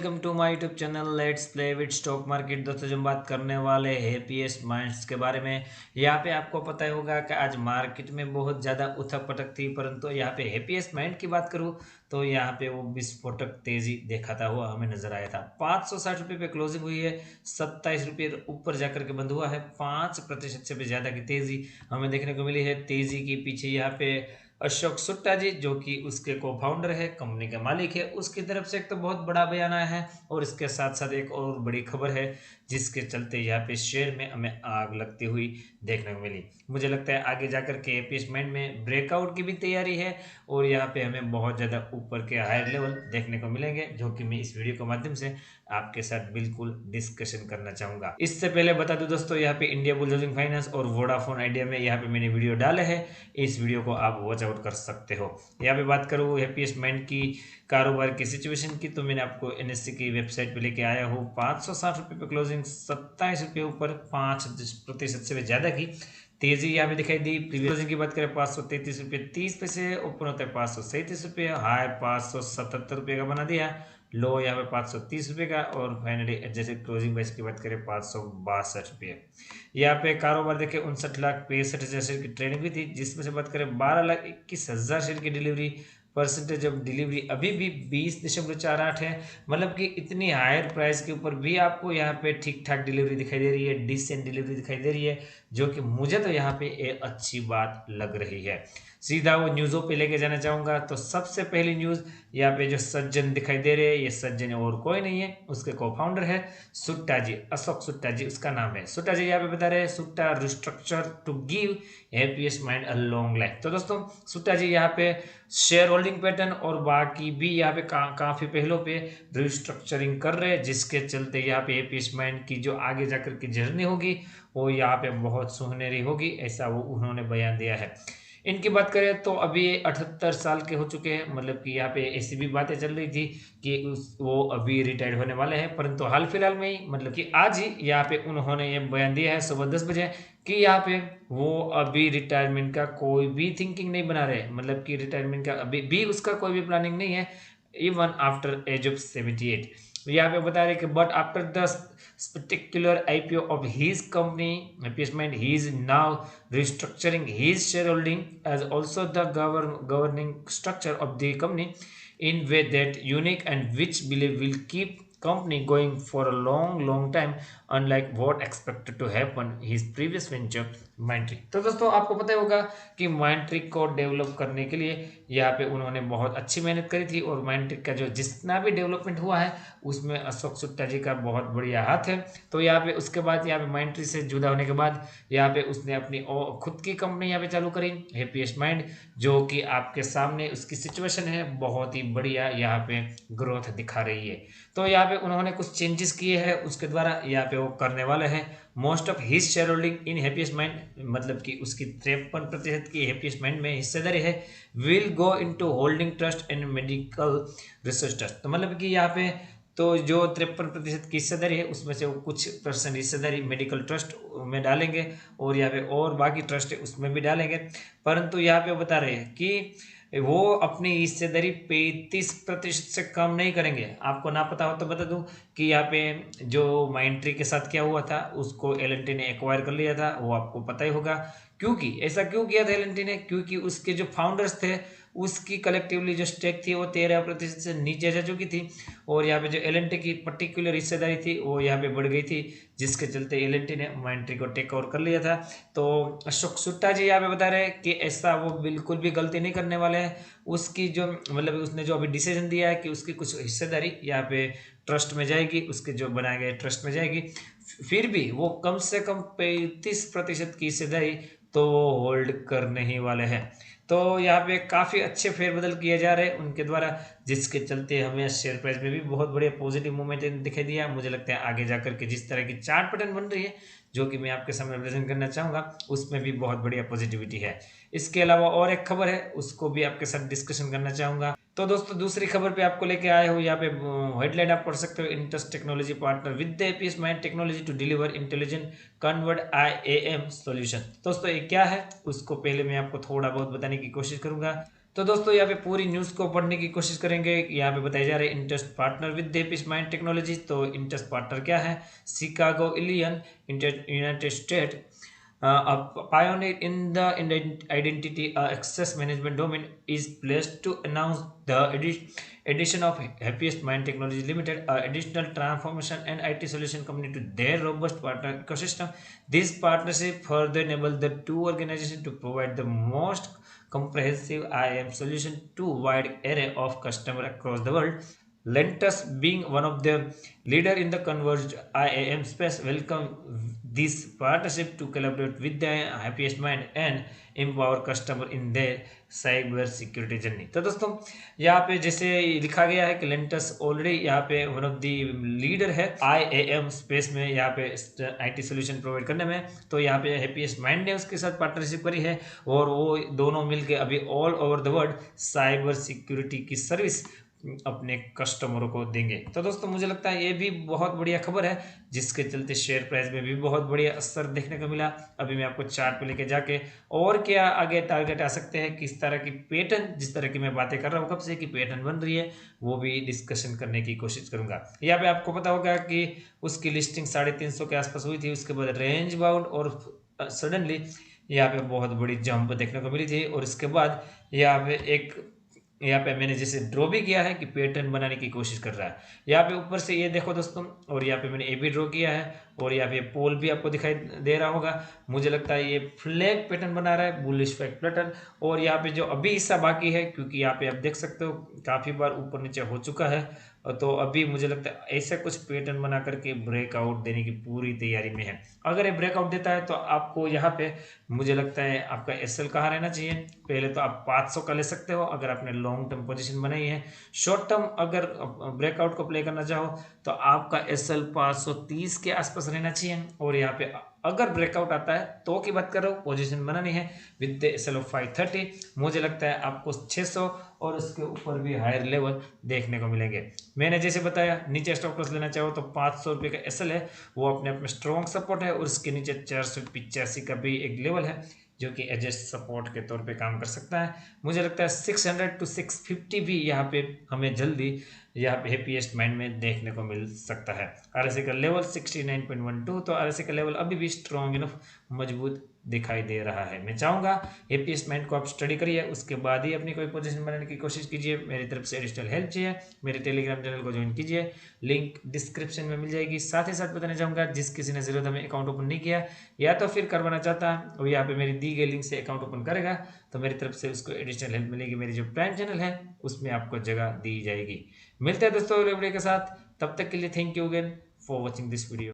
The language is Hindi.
Welcome to my YouTube channel let's play with stock market. दोस्तों जो हम बात करने वाले हैप्पीएस्ट माइंड्स के बारे में, यहाँ पे आपको पता ही होगा कि आज मार्केट में बहुत ज़्यादा उथक पटक थी, परंतु यहाँ पे हैप्पीएस्ट माइंड की बात करूँ तो यहाँ पे वो विस्फोटक तेजी दिखाता हुआ हमें नजर आया था। 560 रुपये पे क्लोजिंग हुई है, 27 रुपये ऊपर जाकर के बंद हुआ है। 5% से भी ज़्यादा की तेजी हमें देखने को मिली है। तेजी के पीछे यहाँ पे अशोक सुट्टा जी, जो कि उसके को फाउंडर है, कंपनी के मालिक है, उसकी तरफ से एक तो बहुत बड़ा बयान आया है और इसके साथ साथ एक और बड़ी खबर है जिसके चलते यहाँ पे शेयर में हमें आग लगती हुई देखने को मिली। मुझे लगता है आगे जाकर के एपीएसमेंट में ब्रेकआउट की भी तैयारी है और यहाँ पे हमें बहुत ज़्यादा ऊपर के हायर लेवल देखने को मिलेंगे, जो कि मैं इस वीडियो के माध्यम से आपके साथ बिल्कुल डिस्कशन करना चाहूंगा। इससे पहले बता दूं दोस्तों, यहाँ पे इंडिया बुल्स हाउसिंग फाइनेंस और वोडाफोन आइडिया में यहाँ पे मैंने वीडियो डाले हैं, इस वीडियो को आप वॉच आउट कर सकते हो। यहाँ पे बात करूँ हैप्पीएस्ट माइंड की कारोबार की सिचुएशन की, तो मैंने आपको एनएससी की वेबसाइट पे लेके आया हूँ। 560 रुपये पे क्लोजिंग, 27 रुपये ऊपर, 5% से भी ज्यादा की तेजी यहाँ पे दिखाई दी। प्रीवियस क्लोजिंग की बात करें 533 रुपये 30 पैसे, ओपन होता है 537 रुपये, हाई 577 रुपये का बना दिया, लो यहाँ पे 530 रुपये का और फाइनली जैसे क्लोजिंग प्राइस की बात करें 562 रुपये। यहाँ पे कारोबार देखें 59,65,000 शेयर की ट्रेडिंग हुई थी, जिसमें से बात करें 12,21,000 शेयर की डिलीवरी। परसेंटेज ऑफ डिलीवरी अभी भी 20.48 है, मतलब कि इतनी हायर प्राइस के ऊपर भी आपको यहाँ पे ठीक ठाक डिलीवरी दिखाई दे रही है, डिसेंट डिलीवरी दिखाई दे रही है, जो कि मुझे तो यहाँ पे एक अच्छी बात लग रही है। सीधा वो न्यूज़ों पे लेके जाना चाहूँगा, तो सबसे पहली न्यूज़ यहाँ पे जो सज्जन दिखाई दे रहे हैं, ये सज्जन और कोई नहीं है, उसके को फाउंडर है सुट्टा जी, अशोक सुट्टा जी उसका नाम है। सुट्टा जी यहाँ पे बता रहे हैं सुट्टा restructure to give happiest mind a long life. तो दोस्तों सुट्टा जी यहाँ पे शेयर होल्डिंग पैटर्न और बाकी भी यहाँ पे काफी पहलों पे रिस्ट्रक्चरिंग कर रहे हैं, जिसके चलते यहाँ पे हैप्पीएस्ट माइंड की जो आगे जाकर की जर्नी होगी वो यहाँ पे बहुत सुनहरी होगी, ऐसा वो उन्होंने बयान दिया है। इनकी बात करें तो अभी 78 साल के हो चुके हैं, मतलब कि यहाँ पे ऐसी भी बातें चल रही थी कि वो अभी रिटायर्ड होने वाले हैं, परंतु हाल फिलहाल में ही मतलब कि आज ही यहाँ पे उन्होंने ये बयान दिया है सुबह 10 बजे कि यहाँ पे वो अभी रिटायरमेंट का कोई भी थिंकिंग नहीं बना रहे, मतलब कि रिटायरमेंट का अभी भी उसका कोई भी प्लानिंग नहीं है, इवन आफ्टर एज ऑफ 78। यहाँ पे बता रहे कि but after the spectacular IPO of his company Appeasement, he is now restructuring his shareholding as also the governing structure of the company in way that unique and which believe will keep company going for a long time, unlike what expected to happen his previous venture Mindtree। तो दोस्तों आपको पता होगा कि Mindtree को डेवलप करने के लिए यहाँ पे उन्होंने बहुत अच्छी मेहनत करी थी और Mindtree का जो जितना भी डेवलपमेंट हुआ है उसमें अशोक सुट्टा जी का बहुत बढ़िया हाथ है। तो यहाँ पे उसके बाद यहाँ पे Mindtree से जुदा होने के बाद यहाँ पे उसने अपनी खुद की कंपनी यहाँ पे चालू करी हैप्पीएस्ट माइंड, जो कि आपके सामने उसकी सिचुएशन है बहुत ही बढ़िया, यहाँ पे ग्रोथ दिखा रही है। तो यहाँ पे उन्होंने कुछ चेंजेस किए हैं, उसके द्वारा यहाँ पे वो करने वाले हैं most of his share holding in happiest mind, मतलब कि उसकी 53% की हैप्पीएस्ट माइंड में हिस्सेदारी है, will go into holding trust and medical research trust. तो मतलब कि यहाँ पे तो जो 53% की हिस्सेदारी है उसमें से वो कुछ परसेंट हिस्सेदारी मेडिकल ट्रस्ट में डालेंगे और यहाँ पे और बाकी ट्रस्ट है उसमें भी डालेंगे, परंतु यहाँ पे बता रहे हैं कि वो अपनी हिस्सेदारी 35% से कम नहीं करेंगे। आपको ना पता हो तो बता दूं कि यहाँ पे जो Mindtree के साथ क्या हुआ था, उसको एल&टी ने एक्वायर कर लिया था, वो आपको पता ही होगा। क्योंकि ऐसा क्यों किया था एल&टी ने, क्योंकि उसके जो फाउंडर्स थे उसकी कलेक्टिवली जो स्टेक थी वो 13% से नीचे जा चुकी थी और यहाँ पे जो एल&टी की पर्टिकुलर हिस्सेदारी थी वो यहाँ पे बढ़ गई थी, जिसके चलते एल&टी ने Mindtree को टेक ओवर कर लिया था। तो अशोक सुट्टा जी यहाँ पे बता रहे हैं कि ऐसा वो बिल्कुल भी गलती नहीं करने वाले हैं। उसकी जो मतलब उसने जो अभी डिसीजन दिया है कि उसकी कुछ हिस्सेदारी यहाँ पे ट्रस्ट में जाएगी, उसके जो बनाए गए ट्रस्ट में जाएगी, फिर भी वो कम से कम 35% की हिस्सेदारी तो होल्ड करने ही वाले हैं। तो यहाँ पे काफ़ी अच्छे फेरबदल किए जा रहे हैं उनके द्वारा, जिसके चलते हमें शेयर प्राइस में भी बहुत बढ़िया पॉजिटिव मूवमेंट दिखाई दिया। मुझे लगता है आगे जाकर के जिस तरह की चार्ट पैटर्न बन रही है जो कि मैं आपके सामने प्रेजेंट करना चाहूँगा उसमें भी बहुत बढ़िया पॉजिटिविटी है। इसके अलावा और एक खबर है उसको भी आपके साथ डिस्कशन करना चाहूँगा। तो दोस्तों दूसरी खबर पे आपको लेके आए हो, यहाँ पे हेडलाइन आप पढ़ सकते हो, Intas technology partner with the happiest mind technology to deliver intelligent convert IAM solution. दोस्तों ये क्या है उसको पहले मैं आपको थोड़ा बहुत बताने की कोशिश करूंगा। तो दोस्तों यहाँ पे पूरी न्यूज़ को पढ़ने की कोशिश करेंगे। यहाँ पे बताया जा रहा है interest partner with happiest mind technology. तो इंटरेस्ट पार्टनर क्या है? शिकागो इलियन, united state, a pioneer in the identity access management domain, is pleased to announce the addition of Happiest Mind Technology Limited, additional transformation and IT solution company to their robust partner ecosystem. This partnership further enables the two organizations to provide the most comprehensive IAM solution to wide array of customers across the world. Lentus, being one of the leader in the converged IAM space, welcome this partnership to collaborate with the happiest mind and empower customer in their cyber security journey. तो दोस्तों यहाँ पे जैसे लिखा गया है कि लेंटस ऑलरेडी यहाँ पे वन ऑफ दी लीडर है IAM स्पेस में, यहाँ पे IT सोल्यूशन प्रोवाइड करने में। तो यहाँ पे हैप्पीएस्ट माइंड ने उसके साथ पार्टनरशिप करी है और वो दोनों मिलके अभी all over the world cyber security की सर्विस अपने कस्टमरों को देंगे। तो दोस्तों मुझे लगता है ये भी बहुत बढ़िया खबर है, जिसके चलते शेयर प्राइस में भी बहुत बढ़िया असर देखने को मिला। अभी मैं आपको चार्ट पे लेके जाके और क्या आगे टारगेट आ सकते हैं, किस तरह की पैटर्न, जिस तरह की मैं बातें कर रहा हूँ कब से कि पैटर्न बन रही है, वो भी डिस्कशन करने की कोशिश करूंगा। यहाँ पे आपको पता होगा कि उसकी लिस्टिंग 350 के आसपास हुई थी, उसके बाद रेंज बाउंड और सडनली यहाँ पे बहुत बड़ी जंप देखने को मिली थी। और इसके बाद यहाँ पे मैंने जैसे ड्रॉ भी किया है कि पैटर्न बनाने की कोशिश कर रहा है। यहाँ पे ऊपर से ये देखो दोस्तों, और यहाँ पे मैंने ए भी ड्रॉ किया है और यहाँ पे पोल भी आपको दिखाई दे रहा होगा। मुझे लगता है ये फ्लैग पैटर्न बना रहा है, बुलिश फ्लैग पैटर्न। और यहाँ पे जो अभी हिस्सा बाकी है, क्योंकि यहाँ पे आप देख सकते हो काफ़ी बार ऊपर नीचे हो चुका है, तो अभी मुझे लगता है ऐसा कुछ पैटर्न बना करके ब्रेकआउट देने की पूरी तैयारी में है। अगर ये ब्रेकआउट देता है तो आपको यहाँ पे मुझे लगता है आपका एसएल कहाँ रहना चाहिए, पहले तो आप 500 का ले सकते हो अगर आपने लॉन्ग टर्म पोजीशन बनाई है। शॉर्ट टर्म अगर ब्रेकआउट को प्ले करना चाहो तो आपका एसएल 530 के आसपास रहना चाहिए। और यहाँ पे अगर ब्रेकआउट आता है तो की बात कर रहा हूँ, पोजीशन बनानी है विद द एसएल ऑफ 530, मुझे लगता है आपको 600 और उसके ऊपर भी हायर लेवल देखने को मिलेंगे। मैंने जैसे बताया नीचे स्टॉप लॉस लेना चाहो तो 500 रुपये का एसएल है, वो अपने आप में स्ट्रॉन्ग सपोर्ट है। और उसके नीचे 485 का भी एक लेवल है जो कि एडजस्ट सपोर्ट के तौर पे काम कर सकता है। मुझे लगता है 600 to 650 भी यहाँ पे हमें जल्दी यहाँ पे हैप्पीएस्ट माइंड में देखने को मिल सकता है। आरएसआई का लेवल 69.12, तो आरएसआई का लेवल अभी भी स्ट्रॉन्ग इनफ मजबूत दिखाई दे रहा है। मैं चाहूँगा हैप्पीएस्ट माइंड को आप स्टडी करिए, उसके बाद ही अपनी कोई पोजीशन बनाने की कोशिश कीजिए। मेरी तरफ से एडिशनल हेल्प चाहिए, मेरे टेलीग्राम चैनल को ज्वाइन कीजिए, लिंक डिस्क्रिप्शन में मिल जाएगी। साथ ही साथ बताना चाहूँगा जिस किसी ने जरूरत हमें अकाउंट ओपन नहीं किया या तो फिर करवाना चाहता है, वो यहाँ पे मेरी दी गई लिंक से अकाउंट ओपन करेगा तो मेरी तरफ से उसको एडिशनल हेल्प मिलेगी। मेरी जो प्राइम चैनल है उसमें आपको जगह दी जाएगी। मिलते हैं दोस्तों अगले वीडियो के साथ, तब तक के लिए thank you again for watching this video.